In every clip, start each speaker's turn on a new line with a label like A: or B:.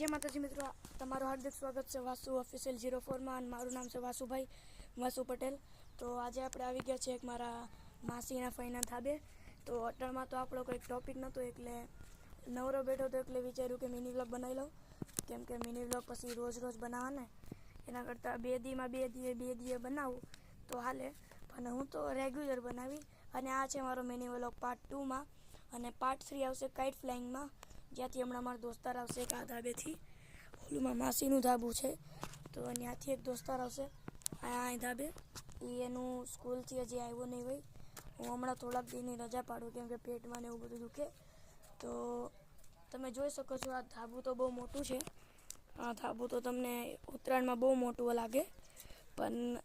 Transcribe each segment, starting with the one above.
A: जय माताजी मित्रों, तमारो हार्दिक स्वागत है वासु ऑफिशियल 04 में। मारू नाम है वासुभाई वासु पटेल। तो आज આપણે આવી ગયા છે એક મારા માસીના ફઈના ધાબે। તો અટણમાં તો આપણો કોઈ ટોપિક નહોતો એટલે નવરો બેઠો તો એટલે વિચાર્યું કે મિની વ્લોગ બનાવી લઉં, કેમ કે મિની વ્લોગ પછી રોજ રોજ બનાવવાને એના કરતાં બે દીએ બનાવું તો હાલે, પણ હું તો રેગ્યુલર બનાવી। અને આ છે મારો મિની વ્લોગ પાર્ટ 2 માં, અને પાર્ટ 3 આવશે કાઇટ ફ્લાઇંગમાં, જ્યાંથી હમણાં મારા દોસ્તાર આવશે એક આ ધાબેથી। ઓલુંમાં માસીનું ધાબું છે તો ત્યાંથી એક દોસ્તાર આવશે આ ધાબે। એનું સ્કૂલથી હજી આવ્યો નહીં હોય। હું હમણાં થોડાક દીની રજા પાડું કેમ કે પેટમાં ને એવું બધું દુખે। તો તમે જોઈ શકો છો આ ધાબું તો બહુ મોટું છે। આ ધાબું તો તમને ઉત્તરાયણમાં બહુ મોટું લાગે, પણ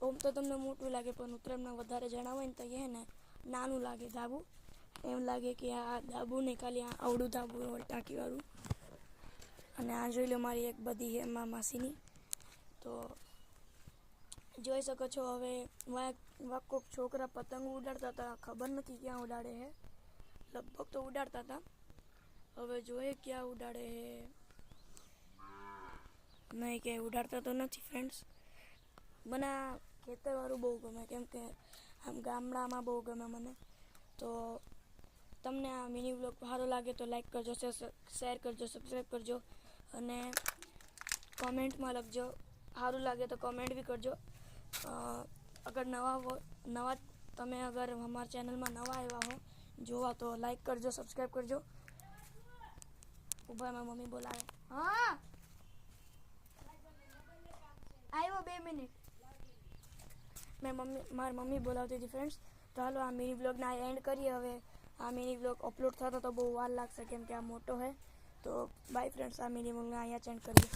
A: ઓમ તો તમને મોટું લાગે પણ ઉત્તરાયણમાં વધારે જણા હોય ને તો એ ને નાનું લાગે ધાબું। એમ લાગે કે આ ધાબું નહીં, ખાલી આ આવડું ધાબું હોય ટાંકીવાળું। અને આ જોઈ લો મારી એક બધી છે માસીની। તો જોઈ શકો છો હવે કોઈક છોકરા પતંગ ઉડાડતા હતા, ખબર નથી ક્યાં ઉડાડે છે, લગભગ તો ઉડાડતા હતા, હવે જોઈએ ક્યાં ઉડાડે છે। નહીં ક્યાંય ઉડાડતા તો નથી ફ્રેન્ડ્સ। મને આ ખેતરવાળું બહુ ગમે, કેમ કે આમ ગામડામાં બહુ ગમે મને। તો તમને આ મિની વ્લોગ સારો લાગે તો લાઈક કરજો, શેર કરજો, સબસ્ક્રાઈબ કરજો અને કોમેન્ટમાં લખજો। સારું લાગે તો કોમેન્ટ બી કરજો। અગર નવા તમે અગર અમારા ચેનલમાં નવા આવ્યા હો જોવા તો લાઈક કરજો, સબસ્ક્રાઈબ કરજો। ઉભા મારી મમ્મી બોલાવે, હા આવ્યો 2 મિનિટ। મારી મમ્મી બોલાવતી હતી ફ્રેન્ડ્સ। તો હાલો આ મિની વ્લોગના એન્ડ કરીએ હવે। આ મિની વ્લોગ અપલોડ થતા તો બહુ વાર લાગશે કેમ કે આ મોટો છે। તો બાય ફ્રેન્ડ્સ, આ મિની વ્લોગના અહીંયા એન્ડ કરીએ।